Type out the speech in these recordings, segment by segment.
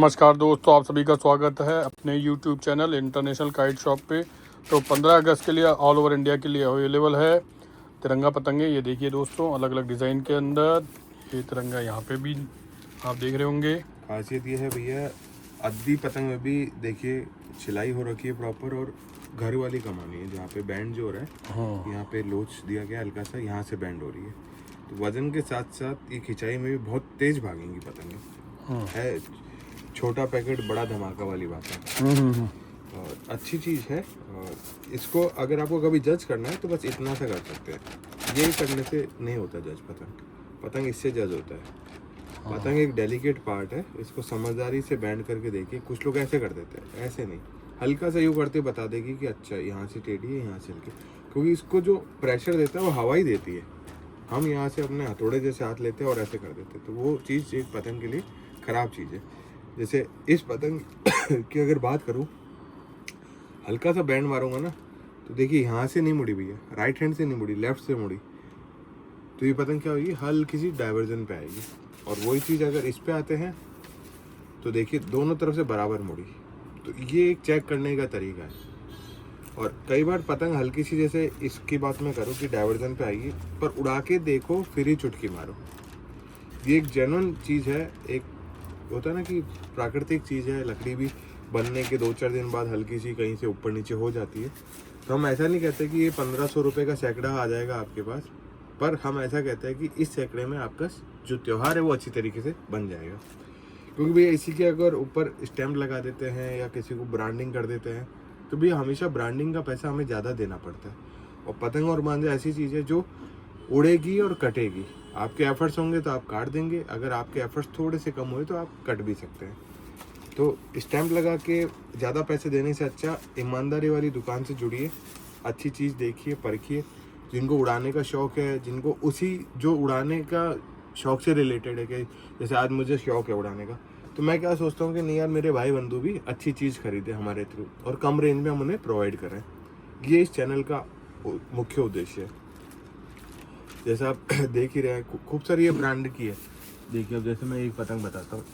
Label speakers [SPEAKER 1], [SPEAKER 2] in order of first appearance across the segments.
[SPEAKER 1] नमस्कार दोस्तों, आप सभी का स्वागत है अपने YouTube channel international kite shop पे। तो 15 अगस्त के लिए ऑल ओवर इंडिया के लिए अवेलेबल है तिरंगा पतंगे। ये देखिए दोस्तों, अलग अलग डिज़ाइन के अंदर ये तिरंगा यहाँ पे भी आप देख रहे होंगे।
[SPEAKER 2] खासियत ये है भैया, अद्दी पतंग में भी देखिए सिलाई हो रखी है प्रॉपर, और घर वाली कमानी है जहाँ पे बैंड जो हो रहा है, यहाँ पे लोच दिया गया हल्का सा, यहाँ से बैंड हो रही है। तो वजन के साथ साथ ये खिंचाई में भी बहुत तेज भागेंगी पतंगें। है छोटा पैकेट बड़ा धमाका वाली बात है, और अच्छी चीज़ है। और इसको अगर आपको कभी जज करना है तो बस इतना सा कर सकते हैं, ये करने से नहीं होता जज। पतंग इससे जज होता है। पतंग एक डेलिकेट पार्ट है, इसको समझदारी से बैंड करके देखिए। कुछ लोग ऐसे कर देते हैं, ऐसे नहीं, हल्का सा यूँ करते बता देगी कि अच्छा यहाँ से टेढ़ी है, यहाँ से हल्की, क्योंकि इसको जो प्रेशर देता है वो हवा ही देती है। हम यहाँ से अपने हथौड़े जैसे हाथ लेते हैं और ऐसे कर देते हैं, तो वो चीज़ एक पतंग के लिए ख़राब चीज़ है। जैसे इस पतंग की अगर बात करूँ, हल्का सा बैंड मारूंगा ना तो देखिए यहाँ से नहीं मुड़ी भैया, राइट हैंड से नहीं मुड़ी, लेफ्ट से मुड़ी, तो ये पतंग क्या होगी, हल्की सी डाइवर्जन पे आएगी। और वही चीज़ अगर इस पे आते हैं तो देखिए दोनों तरफ से बराबर मुड़ी। तो ये एक चेक करने का तरीका है। और कई बार पतंग हल्की सी, जैसे इसकी बात मैं करूँ कि डाइवर्जन पे आएगी, पर उड़ा के देखो फिर ही चुटकी मारो। ये एक जेन्युइन चीज़ है। एक होता है ना कि प्राकृतिक चीज़ है, लकड़ी भी बनने के 2-4 दिन बाद हल्की सी कहीं से ऊपर नीचे हो जाती है। तो हम ऐसा नहीं कहते कि ये 1500 रुपये का सैकड़ा आ जाएगा आपके पास, पर हम ऐसा कहते हैं कि इस सैकड़े में आपका जो त्यौहार है वो अच्छी तरीके से बन जाएगा। क्योंकि भैया इसी के अगर ऊपर स्टैम्प लगा देते हैं या किसी को ब्रांडिंग कर देते हैं, तो भैया हमेशा ब्रांडिंग का पैसा हमें ज़्यादा देना पड़ता है। और पतंग और मांझा ऐसी चीज़ है जो उड़ेगी और कटेगी। आपके एफर्ट्स होंगे तो आप काट देंगे, अगर आपके एफर्ट्स थोड़े से कम हुए तो आप कट भी सकते हैं। तो स्टैम्प लगा के ज़्यादा पैसे देने से अच्छा ईमानदारी वाली दुकान से जुड़िए, अच्छी चीज़ देखिए, परखिए। जिनको उड़ाने का शौक़ है, जिनको उसी जो उड़ाने का शौक़ से रिलेटेड है, कि जैसे आज मुझे शौक़ है उड़ाने का, तो मैं क्या सोचता हूँ कि नहीं यार, मेरे भाई बंधु भी अच्छी चीज़ खरीदे हमारे थ्रू और कम रेंज में हम उन्हें प्रोवाइड करें। ये इस चैनल का मुख्य उद्देश्य है। जैसा आप देख ही रहे हैं, खूब सारी ये ब्रांड की है। देखिए अब जैसे मैं एक पतंग बताता हूँ,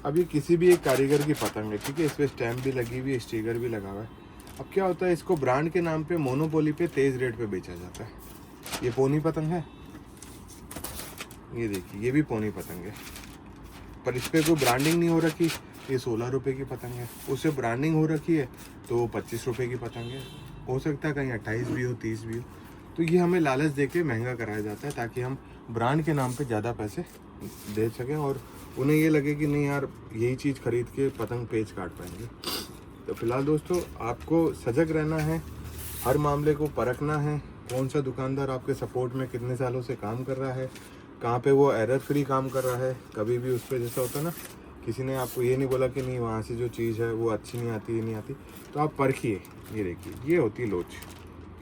[SPEAKER 2] अब ये किसी भी एक कारीगर की पतंग है, ठीक है, इस पर स्टैम्प भी लगी हुई है, स्टिकर भी लगा हुआ है। अब क्या होता है, इसको ब्रांड के नाम पे मोनोपोली पे तेज़ रेट पे बेचा जाता है। ये पोनी पतंग है, ये देखिए, ये भी पोनी पतंग है, पर इस पर कोई ब्रांडिंग नहीं हो रखी। ये 16 रुपये की पतंग है, उससे ब्रांडिंग हो रखी है तो 25 रुपये की पतंग है। हो सकता है कहीं 28 भी हो, 30 भी हो। तो ये हमें लालच दे के महंगा कराया जाता है, ताकि हम ब्रांड के नाम पे ज़्यादा पैसे दे सकें और उन्हें ये लगे कि नहीं यार, यही चीज़ खरीद के पतंग पेच काट पाएंगे। तो फिलहाल दोस्तों, आपको सजग रहना है, हर मामले को परखना है। कौन सा दुकानदार आपके सपोर्ट में कितने सालों से काम कर रहा है, कहाँ पे वो एरर फ्री काम कर रहा है। कभी भी उस पर जैसा होता है ना, किसी ने आपको ये नहीं बोला कि नहीं वहाँ से जो चीज़ है वो अच्छी नहीं आती, ये नहीं आती, तो आप परखिए। ये देखिए, ये होती लोच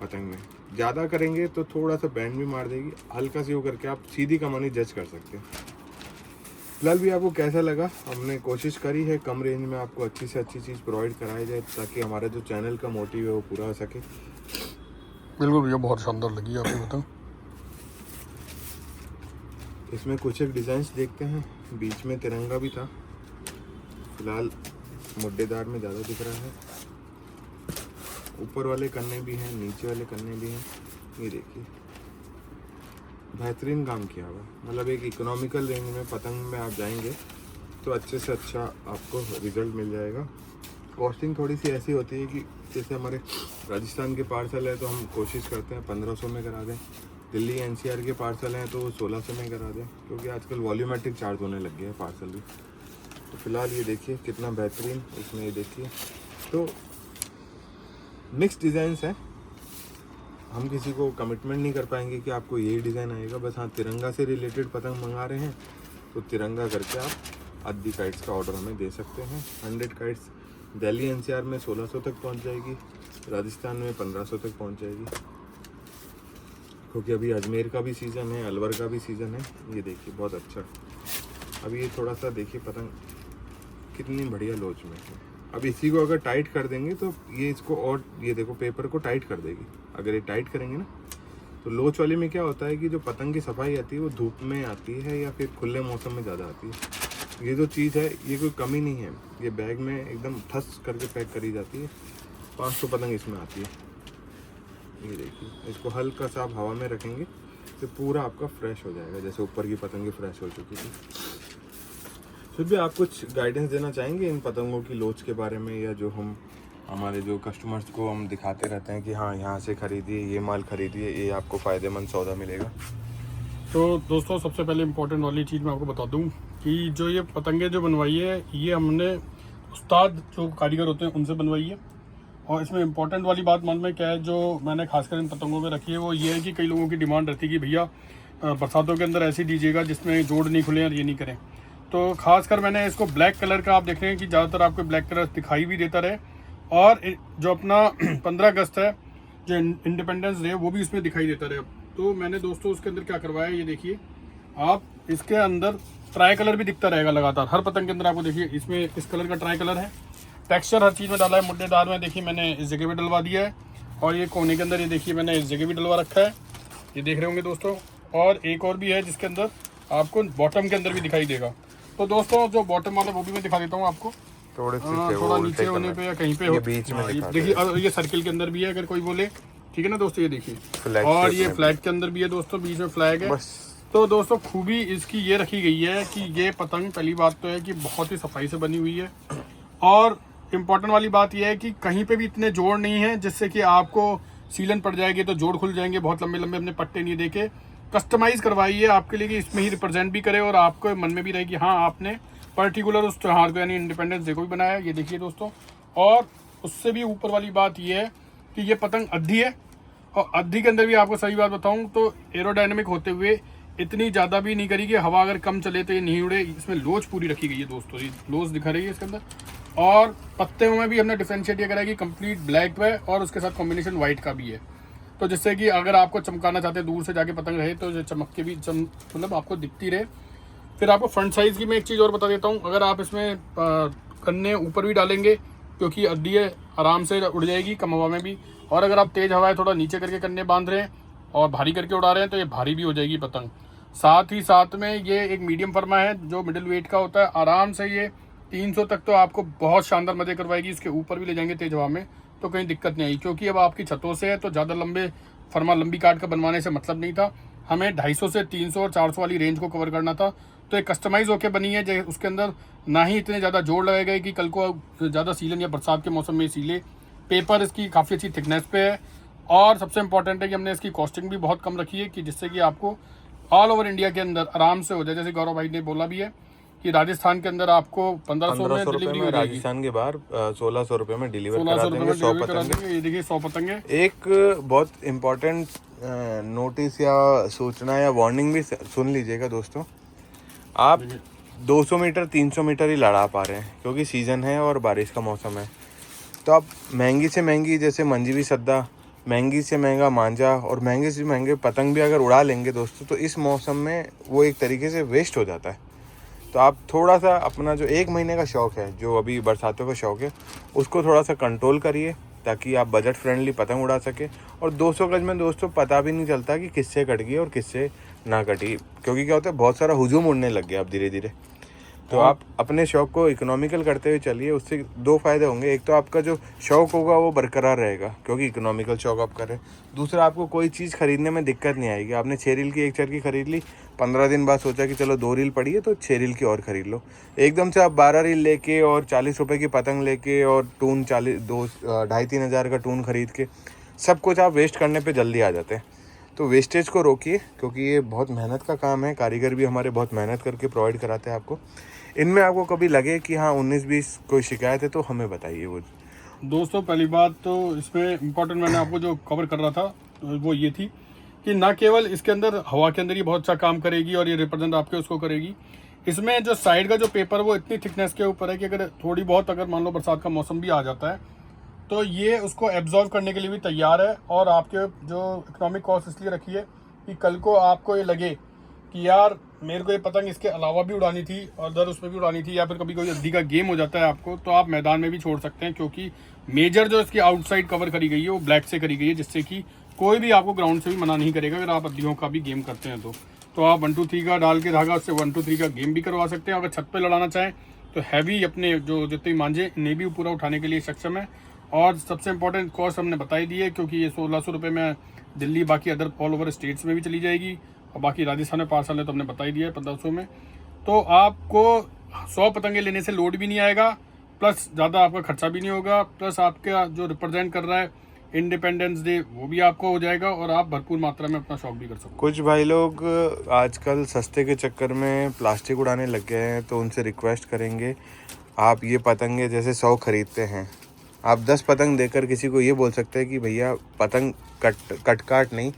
[SPEAKER 2] पतंग में। ज़्यादा करेंगे तो थोड़ा सा बैंड भी मार देगी, हल्का सी वो करके आप सीधी कमानी जज कर सकते हैं। फिलहाल भी आपको कैसा लगा, हमने कोशिश करी है कम रेंज में आपको अच्छी से अच्छी चीज़ प्रोवाइड कराई जाए, ताकि हमारा जो चैनल का मोटिव है वो पूरा हो सके।
[SPEAKER 1] बिल्कुल भैया, बहुत शानदार लगी आपको पतंग।
[SPEAKER 2] इसमें कुछ एक डिज़ाइंस देखते हैं, बीच में तिरंगा भी था, फिलहाल मुड्डेदार में ज़्यादा दिख रहा है। ऊपर वाले कन्ने भी हैं, नीचे वाले कन्ने भी हैं। ये देखिए, बेहतरीन काम किया हुआ। मतलब एक इकोनॉमिकल रेंज में पतंग में आप जाएंगे तो अच्छे से अच्छा आपको रिजल्ट मिल जाएगा। कॉस्टिंग थोड़ी सी ऐसी होती है कि जैसे हमारे राजस्थान के पार्सल है तो हम कोशिश करते हैं 1500 में करा दें, दिल्ली NCR के पार्सल हैं तो 1600 में करा दें, क्योंकि आजकल वॉल्यूमेट्रिक चार्ज होने लग गया है पार्सल भी। तो फिलहाल ये देखिए कितना बेहतरीन, इसमें ये देखिए, तो मिक्स डिज़ाइंस है। हम किसी को कमिटमेंट नहीं कर पाएंगे कि आपको यही डिज़ाइन आएगा। बस हाँ, तिरंगा से रिलेटेड पतंग मंगा रहे हैं तो तिरंगा करके आप अद्दी काइट्स का ऑर्डर हमें दे सकते हैं। 100 काइट्स दिल्ली NCR में 1600 तक पहुंच जाएगी, राजस्थान में 1500 तक पहुंच जाएगी, क्योंकि अभी अजमेर का भी सीज़न है, अलवर का भी सीज़न है। ये देखिए बहुत अच्छा। अभी ये थोड़ा सा देखिए पतंग कितनी बढ़िया लोच में है। अब इसी को अगर टाइट कर देंगे तो ये इसको, और ये देखो पेपर को टाइट कर देगी। अगर ये टाइट करेंगे ना तो लोच वाले में क्या होता है कि जो पतंग की सफाई आती है वो धूप में आती है या फिर खुले मौसम में ज़्यादा आती है। ये जो चीज़ है ये कोई कमी नहीं है, ये बैग में एकदम ठस करके पैक करी जाती है। 500 पतंग इसमें आती है। ये देखिए, इसको हल्का सा आप हवा में रखेंगे तो पूरा आपका फ्रेश हो जाएगा, जैसे ऊपर की पतंगे फ्रेश हो चुकी थी। फिर भी आप कुछ गाइडेंस देना चाहेंगे इन पतंगों की लोच के बारे में, या जो हम हमारे जो कस्टमर्स को हम दिखाते रहते हैं कि हाँ यहाँ से खरीदिए, ये माल खरीदिए, ये आपको फ़ायदेमंद सौदा मिलेगा।
[SPEAKER 1] तो दोस्तों सबसे पहले इम्पोर्टेंट वाली चीज़ मैं आपको बता दूं कि जो ये पतंगे जो बनवाई है ये हमने उस्ताद जो कारीगर होते हैं उनसे बनवाई है। और इसमें इम्पोर्टेंट वाली बात मालूम है क्या है, जो मैंने खासकर इन पतंगों में रखी है वो ये है कि कई लोगों की डिमांड रहती है कि भैया बरसातों के अंदर ऐसी दीजिएगा जिसमें जोड़ नहीं खुले और ये नहीं करें। तो खासकर मैंने इसको ब्लैक कलर का, आप देख रहे हैं कि ज़्यादातर आपको ब्लैक कलर दिखाई भी देता रहे, और जो अपना 15 अगस्त है जो इंडिपेंडेंस डे वो भी इसमें दिखाई देता रहे। तो मैंने दोस्तों उसके अंदर क्या करवाया, ये देखिए आप इसके अंदर ट्राई कलर भी दिखता रहेगा लगातार हर पतंग के अंदर। आपको देखिए इसमें इस कलर का ट्राई कलर है, टेक्सचर हर चीज़ में डाला है। मुड्डेदार में देखिए मैंने इस जगह भी डलवा दिया है, और ये कोने के अंदर ये देखिए मैंने इस जगह भी डलवा रखा है, ये देख रहे होंगे दोस्तों। और एक और भी है जिसके अंदर आपको बॉटम के अंदर भी दिखाई देगा। तो दोस्तों जो बॉटम वाला वो भी मैं दिखा देता हूँ आपको, थोड़ा नीचे होने पे या कहीं पे हो,
[SPEAKER 2] बीच में
[SPEAKER 1] देखिए। और ये सर्किल के अंदर भी है अगर कोई बोले, ठीक है ना दोस्तों, ये देखिए। और ये फ्लैग के अंदर भी है दोस्तों, बीच में फ्लैग है। तो दोस्तों खूबी इसकी ये रखी गई है कि ये पतंग पहली बात तो है कि बहुत ही सफाई से बनी हुई है, और इम्पोर्टेंट वाली बात यह है कि कहीं पे भी इतने जोड़ नहीं है जिससे कि आपको सीलन पड़ जाएगी तो जोड़ खुल जाएंगे। बहुत लंबे लंबे अपने पट्टे नहीं देके कस्टमाइज करवाई है आपके लिए कि इसमें ही रिप्रेजेंट भी करे और आपको मन में भी रहे कि हाँ आपने पर्टिकुलर उस त्यौहार को यानी इंडिपेंडेंस डे को भी बनाया है। ये देखिए दोस्तों, और उससे भी ऊपर वाली बात ये है कि ये पतंग अद्धी है, और अद्धी के अंदर भी आपको सही बात बताऊं तो एरोडायनेमिक होते हुए इतनी ज़्यादा भी नहीं करी कि हवा अगर कम चले तो ये नहीं उड़े। इसमें लोच पूरी रखी गई है दोस्तों, ये लोच दिखा रही है इसके अंदर। और पत्ते में भी हमने डिफ्रेंशिएट ये करा है कि कंप्लीट ब्लैक है और उसके साथ कॉम्बिनेशन वाइट का भी है, तो जिससे कि अगर आपको चमकाना चाहते हैं दूर से जाके पतंग रहे तो चमक के भी मतलब आपको दिखती रहे। फिर आपको फ्रंट साइज़ की मैं एक चीज़ और बता देता हूँ, अगर आप इसमें कन्ने ऊपर भी डालेंगे क्योंकि अद्दी है आराम से उड़ जाएगी कम हवा में भी, और अगर आप तेज़ हवाएं थोड़ा नीचे करके कन्ने बांध रहे हैं और भारी करके उड़ा रहे हैं तो ये भारी भी हो जाएगी पतंग। साथ ही साथ में ये एक मीडियम फर्मा है जो मिडिल वेट का होता है, आराम से ये 300 तक तो आपको बहुत शानदार मज़े करवाएगी। इसके ऊपर भी ले जाएंगे तेज हवा में तो कहीं दिक्कत नहीं आई, क्योंकि अब आपकी छतों से है तो ज़्यादा लंबे फर्मा लंबी काट कर बनवाने से मतलब नहीं था, हमें 250 से 300 और 400 वाली रेंज को कवर करना था। तो एक कस्टमाइज होकर बनी है, उसके अंदर ना ही इतने ज़्यादा जोड़ लगाए गए कि कल को ज़्यादा सीलन या बरसात के मौसम में सीले। पेपर इसकी काफ़ी अच्छी थिकनेस पे है, और सबसे इंपॉर्टेंट है कि हमने इसकी कॉस्टिंग भी बहुत कम रखी है कि जिससे कि आपको ऑल ओवर इंडिया के अंदर आराम से हो जाए। जैसे गौरव भाई ने बोला भी है कि राजस्थान के अंदर आपको 1500 में डिलीवरी हो जाएगी,
[SPEAKER 2] राजस्थान के बाहर 1600 रुपये में डिलीवर करा
[SPEAKER 1] 1600
[SPEAKER 2] देंगे।
[SPEAKER 1] रुपये
[SPEAKER 2] 100
[SPEAKER 1] में करा
[SPEAKER 2] पतंगे।
[SPEAKER 1] देंगे। ये देखिए 100 पतंगे।
[SPEAKER 2] एक बहुत इम्पोर्टेंट नोटिस या सूचना या वार्निंग भी सुन लीजिएगा दोस्तों, आप 200 मीटर 300 मीटर ही लड़ा पा रहे हैं क्योंकि सीज़न है और बारिश का मौसम है। तो आप महंगी से महंगी जैसे मंजीवी सद्दा, महंगी से महंगा मांझा और महंगे से महंगे पतंग भी अगर उड़ा लेंगे दोस्तों तो इस मौसम में वो एक तरीके से वेस्ट हो जाता है। तो आप थोड़ा सा अपना जो 1 महीने का शौक़ है, जो अभी बरसातों का शौक़ है, उसको थोड़ा सा कंट्रोल करिए ताकि आप बजट फ्रेंडली पतंग उड़ा सके। और 200 गज में दोस्तों पता भी नहीं चलता कि किससे कट गई और किससे ना कटी, क्योंकि क्या होता है बहुत सारा हुजूम उड़ने लग गया अब धीरे धीरे। तो आप अपने शौक़ को इकोनॉमिकल करते हुए चलिए, उससे 2 फ़ायदे होंगे। एक तो आपका जो शौक़ होगा वो बरकरार रहेगा क्योंकि इकोनॉमिकल शौक़ आप कर रहे हैं। दूसरा, आपको कोई चीज़ खरीदने में दिक्कत नहीं आएगी। आपने 6 रील की एक चरखी खरीद ली, 15 दिन बाद सोचा कि चलो 2 रील पड़ी है तो 6 रील की और ख़रीद लो। एकदम से आप 12 रील लेके और 40 रुपये की पतंग लेके और टून 2,500-3 हज़ार का टून खरीद के सब कुछ आप वेस्ट करने पर जल्दी आ जाते हैं। तो वेस्टेज को रोकिए क्योंकि ये बहुत मेहनत का काम है, कारीगर भी हमारे बहुत मेहनत करके प्रोवाइड कराते हैं आपको। इनमें आपको कभी लगे कि हाँ 19-20 कोई शिकायत है तो हमें बताइए। वो
[SPEAKER 1] दोस्तों पहली बात तो इसमें इम्पोर्टेंट मैंने आपको जो कवर कर रहा था वो ये थी कि ना केवल इसके अंदर हवा के अंदर ही बहुत अच्छा काम करेगी और ये रिप्रेजेंट आपके उसको करेगी, इसमें जो साइड का जो पेपर वो इतनी थिकनेस के ऊपर है कि अगर थोड़ी बहुत अगर मान लो बरसात का मौसम भी आ जाता है तो ये उसको एब्जॉर्व करने के लिए भी तैयार है। और आपके जो इकोनॉमिक कॉस्ट इसलिए रखी है कि कल को आपको ये लगे कि यार मेरे को ये पतंग इसके अलावा भी उड़ानी थी और उधर उसमें भी उड़ानी थी, या फिर कभी कोई अद्दी का गेम हो जाता है आपको, तो आप मैदान में भी छोड़ सकते हैं क्योंकि मेजर जो इसकी आउटसाइड कवर करी गई है वो ब्लैक से करी गई है, जिससे कि कोई भी आपको ग्राउंड से भी मना नहीं करेगा अगर आप अद्दियों का भी गेम करते हैं तो तो आप 1 2 3 का डाल के धागा उससे 1 2 3 का गेम भी करवा सकते हैं। अगर छत पे लड़ाना चाहें तो हैवी अपने जो जितने मांझे इन्हें भी पूरा उठाने के लिए सक्षम है। और सबसे इम्पोर्टेंट कॉस्ट हमने बताई दी है, क्योंकि ये 1600 रुपये में दिल्ली बाकी अदर ऑल ओवर स्टेट्स में भी चली जाएगी, और बाकी राजस्थान में पार्सल है तो हमने बताई दिया है 1500 में। तो आपको 100 पतंगे लेने से लोड भी नहीं आएगा, प्लस ज़्यादा आपका खर्चा भी नहीं होगा, प्लस आपका जो रिप्रेजेंट कर रहा है इंडिपेंडेंस डे वो भी आपको हो जाएगा, और आप भरपूर मात्रा में अपना शौक भी कर सकते हो।
[SPEAKER 2] कुछ भाई लोग आजकल सस्ते के चक्कर में प्लास्टिक उड़ाने लग गए हैं, तो उनसे रिक्वेस्ट करेंगे आप ये पतंगे जैसे 100 खरीदते हैं, आप 10 पतंग देकर किसी को ये बोल सकते हैं कि भैया पतंग कट काट नहीं,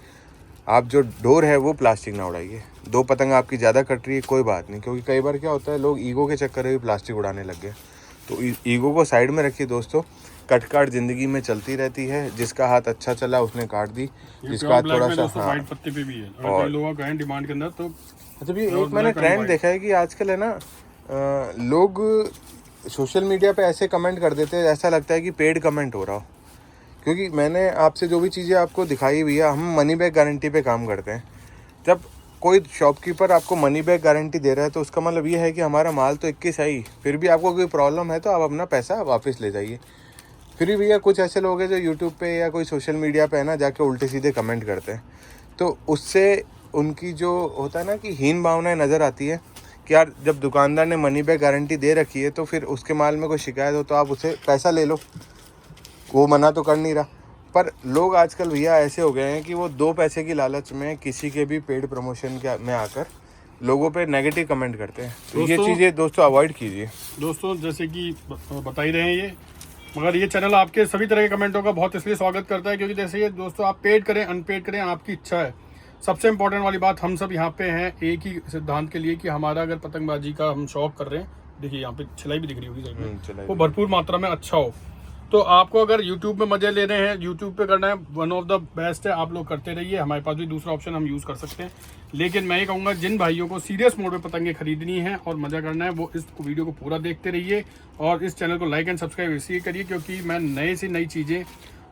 [SPEAKER 2] आप जो डोर है वो प्लास्टिक ना उड़ाइए। 2 पतंग आपकी ज़्यादा कट रही है कोई बात नहीं, क्योंकि कई बार क्या होता है लोग ईगो के चक्कर में भी प्लास्टिक उड़ाने लग गए। तो ईगो को साइड में रखिए दोस्तों, कट काट ज़िंदगी में चलती रहती है। जिसका हाथ अच्छा चला उसने काट दी, जिसका हाथ थोड़ा सा हाँ
[SPEAKER 1] पत्ते पे भी है और लोगों का डिमांड के अंदर। तो
[SPEAKER 2] अच्छा भी एक मैंने ट्रेंड देखा है कि आजकल है ना लोग सोशल मीडिया पे ऐसे कमेंट कर देते हैं ऐसा लगता है कि पेड कमेंट हो रहा हो। क्योंकि मैंने आपसे जो भी चीज़ें आपको दिखाई भैया, हम मनी बैक गारंटी पे काम करते हैं। जब कोई शॉपकीपर आपको मनी बैक गारंटी दे रहा है तो उसका मतलब ये है कि हमारा माल तो 21 आई, फिर भी आपको कोई प्रॉब्लम है तो आप अपना पैसा वापस ले जाइए। फिर भी भैया कुछ ऐसे लोग हैं जो यूट्यूब पे या कोई सोशल मीडिया पे है ना जाके उल्टे सीधे कमेंट करते हैं, तो उससे उनकी जो होता है ना कि हीन भावनाएं नज़र आती है कि यार जब दुकानदार ने मनी बैक गारंटी दे रखी है तो फिर उसके माल में कोई शिकायत हो तो आप उसे पैसा ले लो, वो मना तो कर नहीं रहा। पर लोग आजकल भैया ऐसे हो गए हैं कि वो 2 पैसे की लालच में किसी के भी पेड प्रमोशन में आकर लोगों पे नेगेटिव कमेंट करते हैं। तो ये चीज़ें दोस्तों अवॉइड कीजिए।
[SPEAKER 1] दोस्तों जैसे कि बता ही रहे हैं ये, मगर ये चैनल आपके सभी तरह के कमेंटों का बहुत इसलिए स्वागत करता है क्योंकि जैसे ये दोस्तों आप पेड करें अनपेड करें आपकी इच्छा है। सबसे इम्पोर्टेंट वाली बात, हम सब यहाँ पे हैं एक ही सिद्धांत के लिए कि हमारा अगर पतंगबाजी का हम शौक कर रहे हैं, देखिए यहाँ पे छिलाई भी दिख रही होगी साइड में, वो भरपूर मात्रा में अच्छा हो। तो आपको अगर YouTube में मजे ले रहे हैं, YouTube पे करना है, वन ऑफ द बेस्ट है, आप लोग करते रहिए। हमारे पास भी दूसरा ऑप्शन हम यूज़ कर सकते हैं, लेकिन मैं ये कहूँगा जिन भाइयों को सीरियस मोड पे पतंगे खरीदनी है और मज़ा करना है वो इस वीडियो को पूरा देखते रहिए, और इस चैनल को लाइक एंड सब्सक्राइब इसलिए करिए क्योंकि मैं नए से नई चीज़ें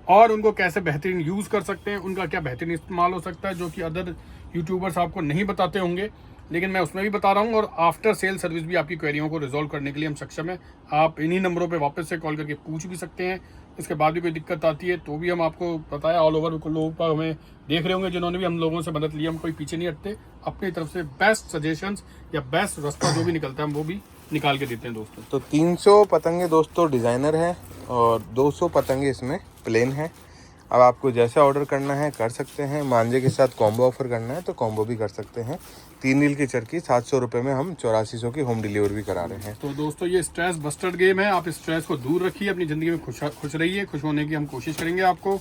[SPEAKER 1] और उनको कैसे बेहतरीन यूज़ कर सकते हैं, उनका क्या बेहतरीन इस्तेमाल हो सकता है जो कि अदर यूट्यूबर्स आपको नहीं बताते होंगे, लेकिन मैं उसमें भी बता रहा हूँ। और आफ्टर सेल सर्विस भी आपकी क्वेरियों को रिजॉल्व करने के लिए हम सक्षम है। आप इन्हीं नंबरों पे वापस से कॉल करके पूछ भी सकते हैं। इसके बाद भी कोई दिक्कत आती है तो भी हम आपको बताया, ऑल ओवर लोगों का हमें देख रहे होंगे जिन्होंने भी हम लोगों से मदद ली, हम कोई पीछे नहीं हटते, अपनी तरफ से बेस्ट सजेशंस या बेस्ट रास्ता जो भी निकलता है हम वो भी निकाल के देते हैं दोस्तों।
[SPEAKER 2] तो 300 पतंगे दोस्तों डिज़ाइनर है और 200 पतंगे इसमें प्लेन है। अब आपको जैसा ऑर्डर करना है कर सकते हैं। मांझे के साथ कॉम्बो ऑफर करना है तो कॉम्बो भी कर सकते हैं। 3 रील की चरखी 700 रुपये में हम 8400 की होम डिलीवरी भी करा रहे हैं।
[SPEAKER 1] तो दोस्तों ये स्ट्रेस बस्टर गेम है, आप इस स्ट्रेस को दूर रखिए, अपनी ज़िंदगी में खुश रहिए, खुश होने की हम कोशिश करेंगे आपको।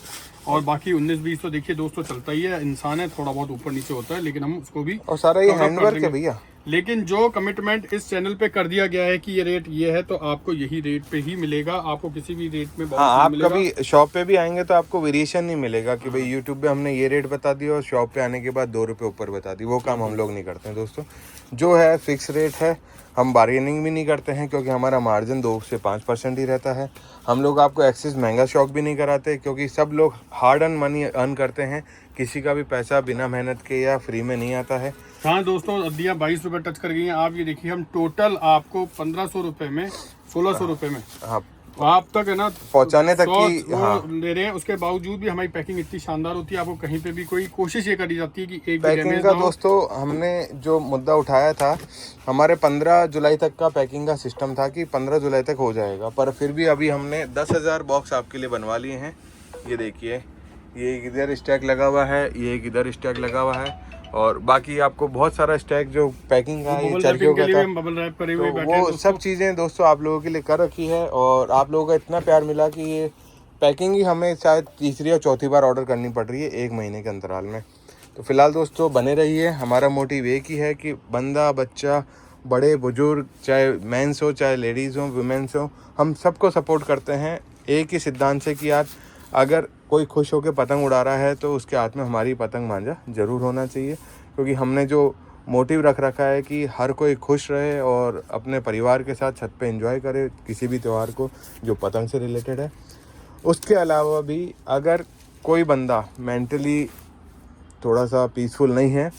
[SPEAKER 1] और बाकी 19-20 तो देखिए दोस्तों चलता ही है, इंसान है, थोड़ा बहुत ऊपर नीचे होता है, लेकिन हम उसको भी
[SPEAKER 2] और सारा ये हैंडवर्क है भैया।
[SPEAKER 1] लेकिन जो कमिटमेंट इस चैनल पे कर दिया गया है कि ये रेट ये है तो आपको यही रेट पे ही मिलेगा, आपको किसी भी रेट में
[SPEAKER 2] हाँ, आप कभी शॉप पे भी आएंगे तो आपको वेरिएशन नहीं मिलेगा कि भाई यूट्यूब पे हमने ये रेट बता दिया और शॉप पे आने के बाद 2 रुपये ऊपर बता दी। वो काम हम लोग नहीं करते हैं दोस्तों। जो है फिक्स रेट है, हम बार्गेनिंग भी नहीं करते हैं क्योंकि हमारा मार्जिन 2 से 5% ही रहता है। हम लोग आपको एक्सेस महंगा शौक भी नहीं कराते क्योंकि सब लोग हार्ड अर्न मनी अर्न करते हैं, किसी का भी पैसा बिना मेहनत के या फ्री में नहीं आता है।
[SPEAKER 1] हाँ दोस्तों, अद्दियाँ 22 रुपये टच कर गई हैं। आप ये देखिए हम टोटल आपको 1500 रुपये में 1600 रुपये में
[SPEAKER 2] हाँ
[SPEAKER 1] आप तक है ना
[SPEAKER 2] पहुंचाने तक की
[SPEAKER 1] हाँ ले रहे हैं। उसके बावजूद भी हमारी पैकिंग इतनी शानदार होती है, आपको कहीं पे भी कोई कोशिश ये करी जाती है कि एक
[SPEAKER 2] पैकिंग का दोस्तों हमने जो मुद्दा उठाया था, हमारे 15 जुलाई तक का पैकिंग का सिस्टम था कि 15 जुलाई तक हो जाएगा, पर फिर भी अभी हमने 10,000 बॉक्स आपके लिए बनवा लिए हैं। ये देखिए, ये इधर स्टैक लगा हुआ है, ये एक इधर स्टैक लगा हुआ है और बाकी आपको बहुत सारा स्टैक जो पैकिंग का ये चरखियों का था,
[SPEAKER 1] बबल रैप करे
[SPEAKER 2] हुए तो वो सब चीज़ें दोस्तों आप लोगों के लिए कर रखी है। और आप लोगों का इतना प्यार मिला कि ये पैकिंग ही हमें शायद तीसरी या चौथी बार ऑर्डर करनी पड़ रही है 1 महीने के अंतराल में। तो फिलहाल दोस्तों बने रहिए। हमारा मोटिव एक ही है कि बंदा बच्चा बड़े बुजुर्ग, चाहे मेंस हो चाहे लेडीज़ हो वुमेन्स हो, हम सबको सपोर्ट करते हैं एक ही सिद्धांत से कि यार अगर कोई खुश होकर पतंग उड़ा रहा है तो उसके हाथ में हमारी पतंग मांझा ज़रूर होना चाहिए। क्योंकि हमने जो मोटिव रख रखा है कि हर कोई खुश रहे और अपने परिवार के साथ छत पे एंजॉय करे किसी भी त्यौहार को जो पतंग से रिलेटेड है। उसके अलावा भी अगर कोई बंदा मेंटली थोड़ा सा पीसफुल नहीं है,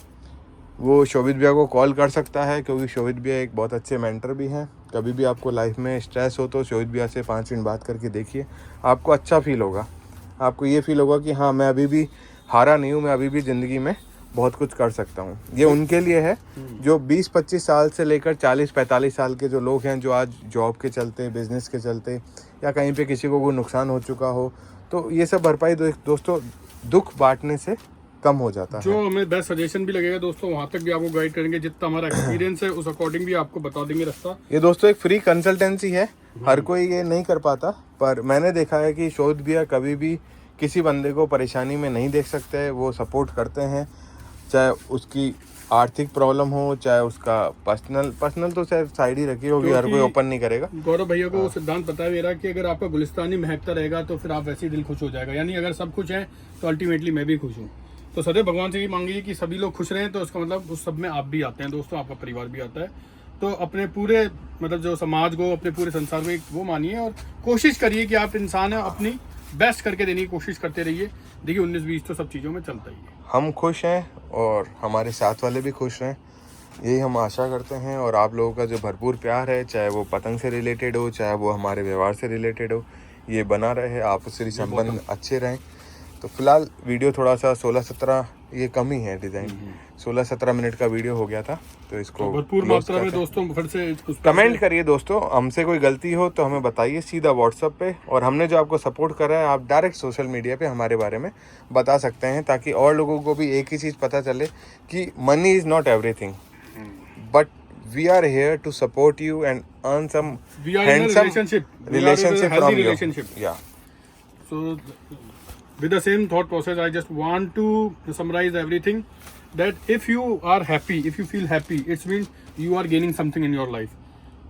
[SPEAKER 2] वो शोभित भैया को कॉल कर सकता है, क्योंकि शोभित भैया एक बहुत अच्छे मेंटर भी हैं। कभी भी आपको लाइफ में स्ट्रेस हो तो शोभित भैया से 5 मिनट बात करके देखिए, आपको अच्छा फील होगा। आपको ये फील होगा कि हाँ, मैं अभी भी हारा नहीं हूँ, मैं अभी भी ज़िंदगी में बहुत कुछ कर सकता हूँ। ये उनके लिए है जो 20-25 साल से लेकर 40-45 साल के जो लोग हैं, जो आज जॉब के चलते, बिजनेस के चलते या कहीं पे किसी को कोई नुकसान हो चुका हो, तो ये सब भरपाई दोस्तों दुख बांटने से कम हो जाता है।
[SPEAKER 1] जो हमें बेस्ट सजेशन भी लगेगा दोस्तों, वहाँ तक भी आपको गाइड करेंगे। जितना हमारा एक्सपीरियंस है उस अकॉर्डिंग भी आपको बता देंगे रास्ता।
[SPEAKER 2] ये दोस्तों एक फ्री कंसल्टेंसी है, हर कोई ये नहीं कर पाता, पर मैंने देखा है कि शोभित भैया कभी भी किसी बंदे को परेशानी में नहीं देख सकते। वो सपोर्ट करते हैं, चाहे उसकी आर्थिक प्रॉब्लम हो, चाहे उसका पर्सनल तो शायद साइड ही रखी होगी, हर कोई ओपन नहीं करेगा।
[SPEAKER 1] गौरव भैया को सिद्धांत पता है मेरा कि अगर आपका गुलिस्तान ही महकता रहेगा तो फिर आप वैसे ही दिल खुश हो जाएगा। यानी अगर सब खुश हैं तो अल्टीमेटली मैं भी खुश हूँ। तो सदैव भगवान से ये मांगिए कि सभी लोग खुश रहें, तो उसका मतलब उस सब में आप भी आते हैं दोस्तों, आपका परिवार भी आता है। तो अपने पूरे मतलब जो समाज को, अपने पूरे संसार में वो मानिए और कोशिश करिए कि आप इंसान हैं, अपनी बेस्ट करके देने की कोशिश करते रहिए। देखिए 19-20 तो सब चीज़ों में चलता ही है।
[SPEAKER 2] हम खुश हैं और हमारे साथ वाले भी खुश रहें, यही हम आशा करते हैं। और आप लोगों का जो भरपूर प्यार है, चाहे वो पतंग से रिलेटेड हो, चाहे वो हमारे व्यवहार से रिलेटेड हो, ये बना रहे, आपसी संबंध अच्छे रहें। तो फिलहाल वीडियो थोड़ा सा 16-17 ये कम ही है डिज़ाइन, 16-17 मिनट का वीडियो हो गया था, तो इसको
[SPEAKER 1] भरपूर मात्रा में दोस्तों फिर से
[SPEAKER 2] कमेंट करिए दोस्तों, हमसे कोई गलती हो तो हमें बताइए सीधा व्हाट्सएप पे। और हमने जो आपको सपोर्ट करा है, आप डायरेक्ट सोशल मीडिया पे हमारे बारे में बता सकते हैं, ताकि और लोगों को भी एक ही चीज़ पता चले कि money is not everything, but we are here to support you and earn some relationship from you. Yeah.
[SPEAKER 1] So with the same thought process, I just want to summarize everything, that if you are happy, if you feel happy, it means you are gaining something in your life.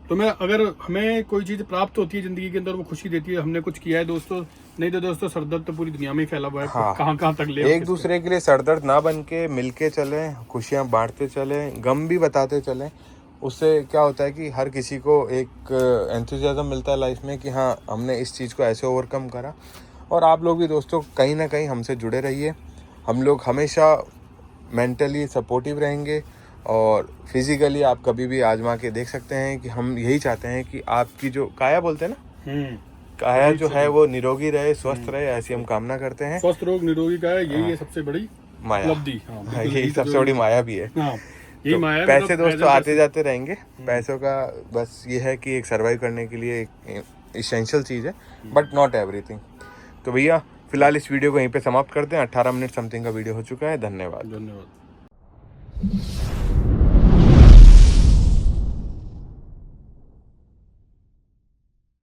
[SPEAKER 1] तो मैं अगर हमें कोई चीज़ प्राप्त होती है ज़िंदगी के अंदर, वो खुशी देती है, हमने कुछ किया है दोस्तों। नहीं तो दोस्तों सरदर्द तो पूरी दुनिया में ही फैला हुआ है।
[SPEAKER 2] हाँ।
[SPEAKER 1] कहाँ तक ले
[SPEAKER 2] एक दूसरे के लिए सरदर्द ना बन के मिल के चलें, खुशियाँ बांटते चलें, गम भी बताते चलें। उससे क्या होता है कि हर किसी को एक एंथुसियाज्म मिलता है लाइफ में कि हाँ, हमने इस चीज़ को ऐसे ओवरकम करा। और आप लोग भी दोस्तों कहीं ना कहीं हमसे जुड़े रहिए। हम लोग हमेशा मेंटली सपोर्टिव रहेंगे और फिजिकली आप कभी भी आजमा के देख सकते हैं कि हम यही चाहते हैं कि आपकी जो काया बोलते हैं ना, काया जो है वो निरोगी रहे, स्वस्थ रहे, ऐसी हम कामना करते हैं।
[SPEAKER 1] स्वस्थ रोग निरोगी काया, यही है सबसे बड़ी
[SPEAKER 2] माया, यही सबसे बड़ी माया भी है।
[SPEAKER 1] यही माया।
[SPEAKER 2] पैसे दोस्तों आते जाते रहेंगे, पैसों का बस ये है कि एक सर्वाइव करने के लिए एक इसेंशियल चीज़ है, बट नॉट एवरीथिंग। तो भैया फिलहाल इस वीडियो को यहीं पे समाप्त करते हैं। 18 मिनट समथिंग का वीडियो हो चुका है। धन्यवाद।